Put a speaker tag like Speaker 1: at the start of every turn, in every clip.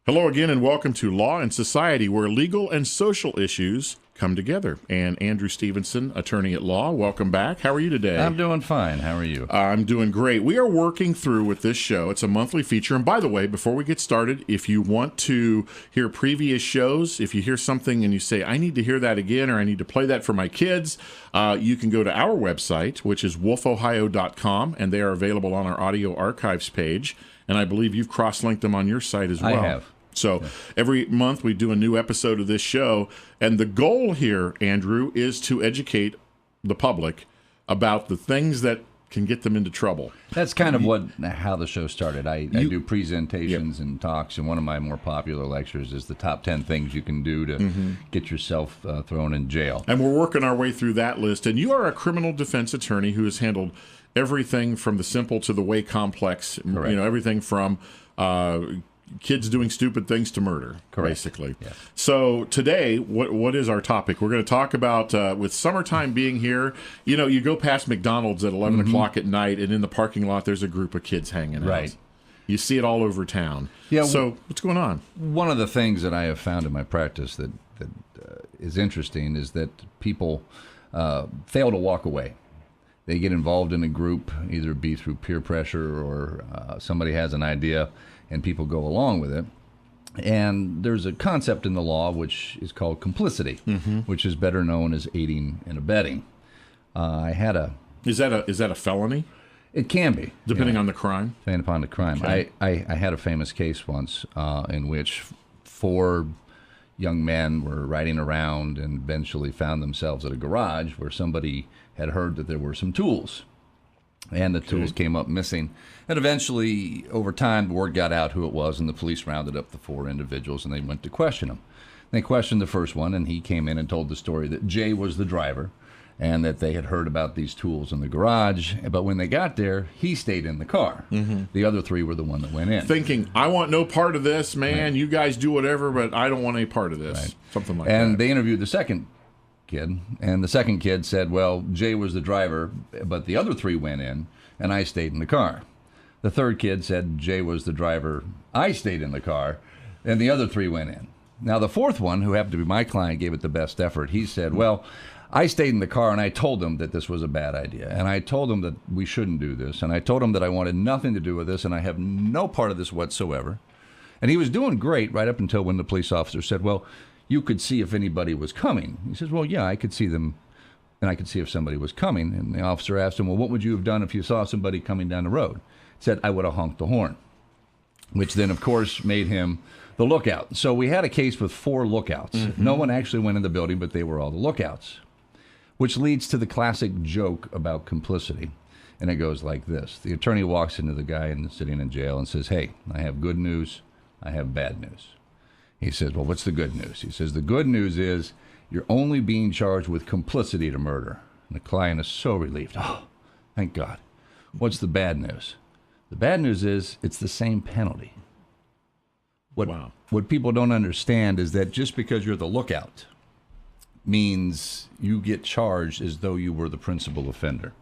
Speaker 1: Hello again, and welcome to Law and Society, where legal and social issues come together. And Andrew Stevenson, attorney at law, welcome back. How are you today?
Speaker 2: I'm doing fine. How are you?
Speaker 1: I'm doing great. We are working through with this show. It's a monthly feature. And by the way, before we get started, if you want to hear previous shows, if you hear something and you say, I need to hear that again, or I need to play that for my kids, you can go to our website, which is wolfohio.com, and they are available on our audio archives page. And I believe you've cross-linked them on your site as well.
Speaker 2: I have.
Speaker 1: So every month we do a new episode of this show, and the goal here, Andrew, is to educate the public about the things that can get them into trouble.
Speaker 2: That's kind of how the show started. I do presentations and talks, and one of my more popular lectures is the top 10 things you can do to get yourself thrown in jail.
Speaker 1: And we're working our way through that list. And you are a criminal defense attorney who has handled everything from the simple to the way complex.
Speaker 2: Correct.
Speaker 1: You know, everything from kids doing stupid things to murder, basically.
Speaker 2: Yes.
Speaker 1: So today, what is our topic? We're going to talk about, with summertime being here, you know, you go past McDonald's at 11 o'clock at night, and in the parking lot, there's a group of kids hanging out.
Speaker 2: Right.
Speaker 1: You see it all over town.
Speaker 2: Yeah.
Speaker 1: So what's going on?
Speaker 2: One of the things that I have found in my practice that is interesting is that people fail to walk away. They get involved in a group, either be through peer pressure or somebody has an idea, and people go along with it. And there's a concept in the law which is called complicity, which is better known as aiding and abetting.
Speaker 1: Is that a felony?
Speaker 2: It can be,
Speaker 1: Depending on the crime?
Speaker 2: depending upon the crime.
Speaker 1: Okay.
Speaker 2: I had a famous case once in which 4 young men were riding around and eventually found themselves at a garage where somebody had heard that there were some tools. And the tools came up missing. And eventually, over time, the word got out who it was, and the police rounded up the 4 individuals, and they went to question them. They questioned the first one, and he came in and told the story that Jay was the driver and that they had heard about these tools in the garage. But when they got there, he stayed in the car. The other 3 were the one that went in.
Speaker 1: Thinking, I want no part of this, man. Right. You guys do whatever, but I don't want any part of this.
Speaker 2: Right.
Speaker 1: Something like that.
Speaker 2: And they interviewed the second kid, and the second kid said, well, Jay was the driver, but the other 3 went in, and I stayed in the car. The third kid said Jay was the driver, I stayed in the car, and the other 3 went in. Now, the fourth one, who happened to be my client, gave it the best effort. He said, well, I stayed in the car, and I told them that this was a bad idea, and I told them that we shouldn't do this, and I told them that I wanted nothing to do with this, and I have no part of this whatsoever. And he was doing great right up until when the police officer said, well, you could see if anybody was coming. He says, well, yeah, I could see them, and I could see if somebody was coming. And the officer asked him, well, what would you have done if you saw somebody coming down the road? He said, I would have honked the horn, which then, of course, made him the lookout. So we had a case with 4 lookouts. No one actually went in the building, but they were all the lookouts, which leads to the classic joke about complicity. And it goes like this. The attorney walks into the guy sitting in jail and says, hey, I have good news, I have bad news. He says, well, what's the good news? He says, the good news is you're only being charged with complicity to murder. And the client is so relieved. Oh, thank God. What's the bad news? The bad news is it's the same penalty. What people don't understand is that just because you're the lookout means you get charged as though you were the principal offender.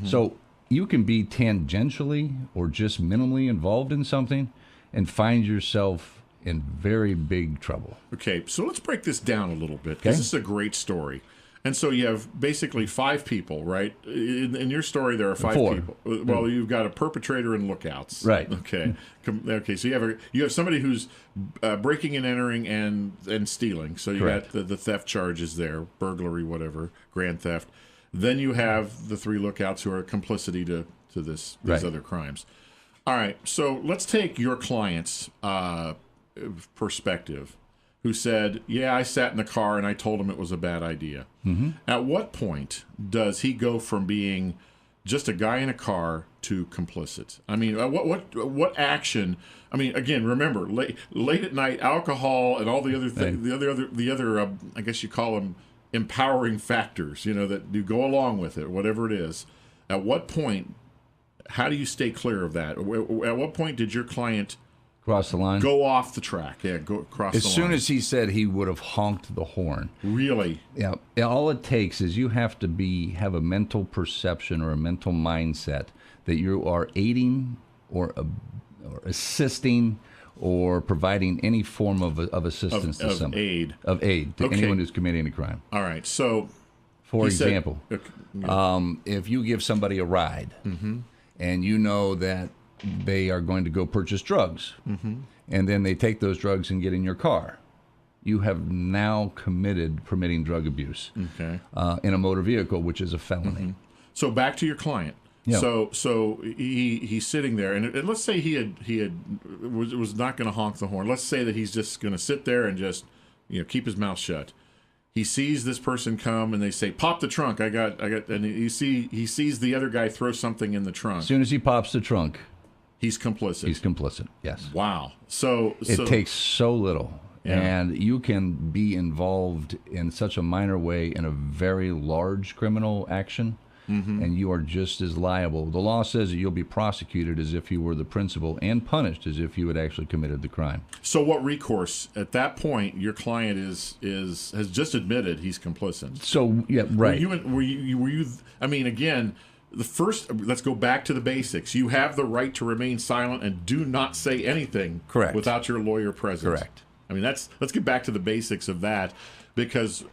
Speaker 2: So you can be tangentially or just minimally involved in something and find yourself in very big trouble.
Speaker 1: Okay, so let's break this down a little bit, because this is a great story. And so you have basically 5 people, right? In your story, there are 5 people. Well, you've got a perpetrator and lookouts.
Speaker 2: Right.
Speaker 1: Okay. Okay. So you have somebody who's breaking and entering and stealing. So you got the theft charges there, burglary, whatever, grand theft. Then you have the 3 lookouts who are complicity to these other crimes. All right. So let's take your client's perspective, who said, yeah, I sat in the car and I told him it was a bad idea. At what point does he go from being just a guy in a car to complicit? I mean, what action? I mean, again, remember, late at night, alcohol and all the other the other I guess you call them empowering factors, you know, that you go along with it, whatever it is. At what point, how do you stay clear of that? At what point did your client
Speaker 2: Cross the line?
Speaker 1: Go off the track. Yeah, go across the line.
Speaker 2: As soon as he said he would have honked the horn.
Speaker 1: Really?
Speaker 2: Yeah. All it takes is you have to have a mental perception or a mental mindset that you are aiding or assisting or providing any form of assistance to somebody. Of aid to anyone who's committing a crime.
Speaker 1: All right. So,
Speaker 2: for example,
Speaker 1: said,
Speaker 2: if you give somebody a ride and you know that they are going to go purchase drugs, and then they take those drugs and get in your car, you have now committed permitting drug abuse in a motor vehicle, which is a felony.
Speaker 1: So back to your client.
Speaker 2: Yeah.
Speaker 1: So he's sitting there, and let's say he was not going to honk the horn. Let's say that he's just going to sit there and just keep his mouth shut. He sees this person come, and they say, "Pop the trunk." I got, and he sees the other guy throw something in the trunk.
Speaker 2: As soon as he pops the trunk,
Speaker 1: he's complicit.
Speaker 2: He's complicit. Yes.
Speaker 1: Wow. So
Speaker 2: it takes so little.
Speaker 1: Yeah.
Speaker 2: And you can be involved in such a minor way in a very large criminal action, and you are just as liable. The law says that you'll be prosecuted as if you were the principal and punished as if you had actually committed the crime.
Speaker 1: So what recourse? At that point, your client has just admitted he's complicit.
Speaker 2: So, yeah, right.
Speaker 1: Were you I mean, again, let's go back to the basics. You have the right to remain silent and do not say anything without your lawyer present.
Speaker 2: Correct.
Speaker 1: I mean, let's get back to the basics of that, because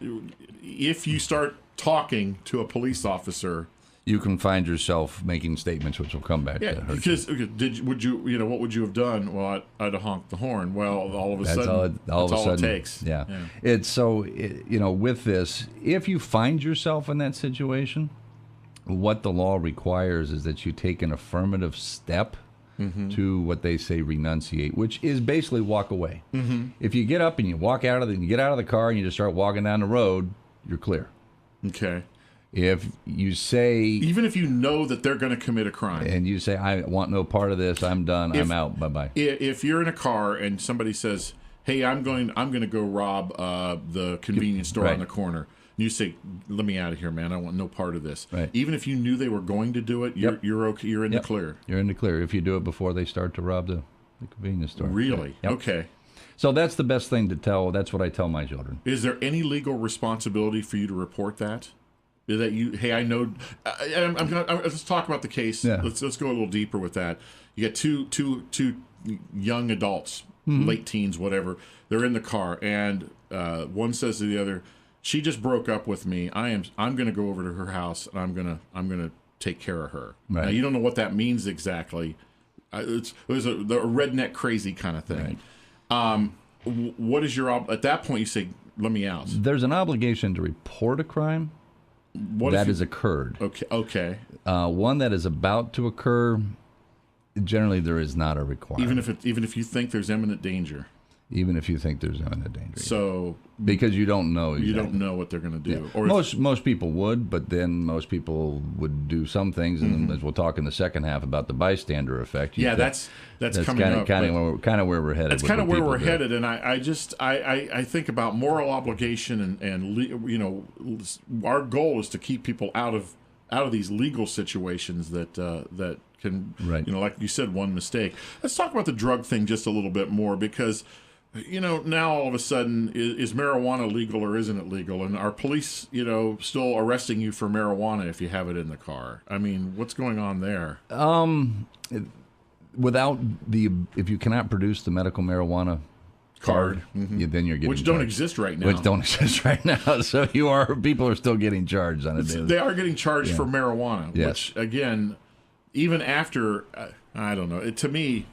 Speaker 1: if you start talking to a police officer,
Speaker 2: you can find yourself making statements which will come back to hurt
Speaker 1: because
Speaker 2: you.
Speaker 1: What would you have done? Well, I'd have honked the horn. Well, all of a sudden,
Speaker 2: that's all
Speaker 1: it takes.
Speaker 2: Yeah. It's so, with this, if you find yourself in that situation, what the law requires is that you take an affirmative step to what they say renunciate, which is basically walk away. If you get up and you get out of the car and you just start walking down the road, you're clear.
Speaker 1: Okay.
Speaker 2: If you say,
Speaker 1: even if you know that they're going to commit a crime,
Speaker 2: and you say, I want no part of this, I'm done, I'm out, bye-bye.
Speaker 1: If you're in a car and somebody says, hey, I'm going to go rob the convenience store on the corner, and you say, let me out of here, man, I want no part of this.
Speaker 2: Right.
Speaker 1: Even if you knew they were going to do it, you're okay, you're in the clear.
Speaker 2: You're in the clear if you do it before they start to rob the convenience store.
Speaker 1: Really? Yep. Okay.
Speaker 2: So that's the best thing to tell. That's what I tell my children.
Speaker 1: Is there any legal responsibility for you to report that? That hey, I know. Let's talk about the case.
Speaker 2: Yeah.
Speaker 1: Let's go a little deeper with that. You got two young adults, late teens, whatever. They're in the car, and one says to the other, "She just broke up with me. I'm going to go over to her house, and I'm gonna take care of her."
Speaker 2: Right.
Speaker 1: Now you don't know what that means exactly. It was a redneck crazy kind of thing. Right. What is your at that point? You say, "Let me out."
Speaker 2: There's an obligation to report a crime that has occurred.
Speaker 1: Okay.
Speaker 2: One that is about to occur, generally there is not a requirement.
Speaker 1: Even if you think there's imminent danger.
Speaker 2: Even if you think there's imminent danger.
Speaker 1: So
Speaker 2: because you don't know exactly.
Speaker 1: You don't know what they're going to do.
Speaker 2: Yeah. Or most people would, but then most people would do some things, and as we'll talk in the second half about the bystander effect.
Speaker 1: That's coming up.
Speaker 2: Kind of where we're headed.
Speaker 1: That's kind of where we're headed, and I think about moral obligation and our goal is to keep people out of these legal situations that can like you said, one mistake. Let's talk about the drug thing just a little bit more, because now all of a sudden, is marijuana legal or isn't it legal? And are police, still arresting you for marijuana if you have it in the car? I mean, what's going on there?
Speaker 2: If you cannot produce the medical marijuana card, then you're getting
Speaker 1: which don't exist right now.
Speaker 2: Which don't exist right now. So people are still getting charged on it.
Speaker 1: They are getting charged for marijuana,
Speaker 2: yes.
Speaker 1: Which again, even after, I don't know. To me,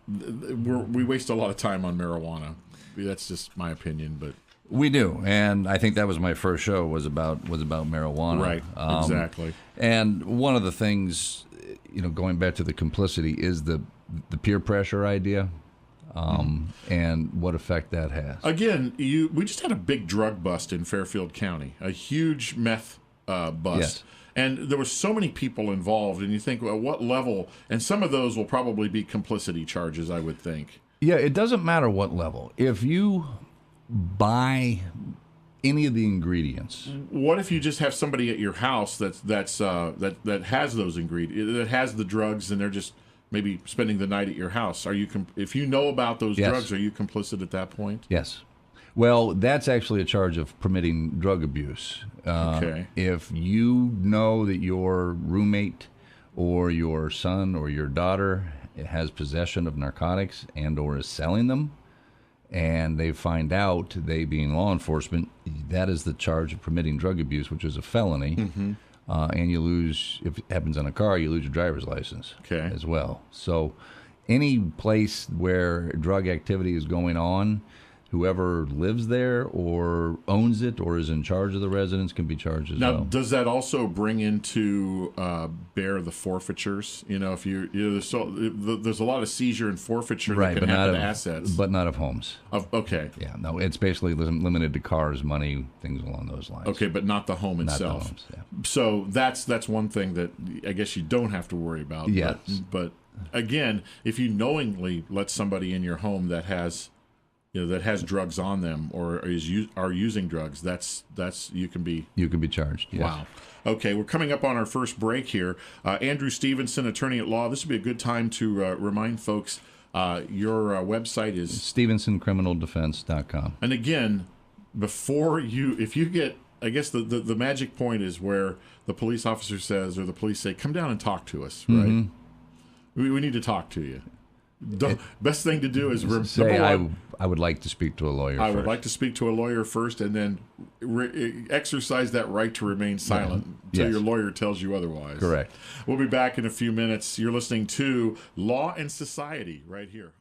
Speaker 1: we waste a lot of time on marijuana. That's just my opinion, but
Speaker 2: we do, and I think that was my first show was about marijuana.
Speaker 1: Right, exactly.
Speaker 2: And one of the things, going back to the complicity, is the peer pressure idea, and what effect that has.
Speaker 1: Again, we just had a big drug bust in Fairfield County, a huge meth bust.
Speaker 2: Yes.
Speaker 1: And there were so many people involved, and you think, well, what level? And some of those will probably be complicity charges, I would think. Yeah,
Speaker 2: it doesn't matter what level. If you buy any of the ingredients.
Speaker 1: What if you just have somebody at your house that has those ingredients, that has the drugs, and they're just maybe spending the night at your house? If you know about those drugs, are you complicit at that point?
Speaker 2: Yes. Well, that's actually a charge of permitting drug abuse.
Speaker 1: Okay.
Speaker 2: If you know that your roommate or your son or your daughter has possession of narcotics and or is selling them, and they find out, they being law enforcement, that is the charge of permitting drug abuse, which is a felony. And you lose, if it happens on a car, you lose your driver's license as well. So any place where drug activity is going on, whoever lives there or owns it or is in charge of the residents can be charged as well.
Speaker 1: Now, does that also bring into bear the forfeitures? You know, if there's a lot of seizure and forfeiture that can happen to assets.
Speaker 2: But not of homes.
Speaker 1: Okay.
Speaker 2: Yeah, no, it's basically limited to cars, money, things along those lines.
Speaker 1: Okay, but not the home itself.
Speaker 2: Not the homes, yeah.
Speaker 1: So that's one thing that I guess you don't have to worry about.
Speaker 2: Yes.
Speaker 1: But again, if you knowingly let somebody in your home that has drugs on them or are using drugs, that's you can be
Speaker 2: charged. Yes.
Speaker 1: Wow. Okay, we're coming up on our first break here. Andrew Stevenson, attorney at law. This would be a good time to remind folks your website is
Speaker 2: StevensonCriminalDefense.com.
Speaker 1: And again, if you get, I guess the magic point is where the police officer says, or the police say, come down and talk to us, right? We need to talk to you. Best thing to do is
Speaker 2: say, I would like to speak to a lawyer
Speaker 1: I
Speaker 2: first.
Speaker 1: would like to speak to a lawyer first, and then exercise that right to remain silent until your lawyer tells you otherwise.
Speaker 2: Correct.
Speaker 1: We'll be back in a few minutes. You're listening to Law and Society right here.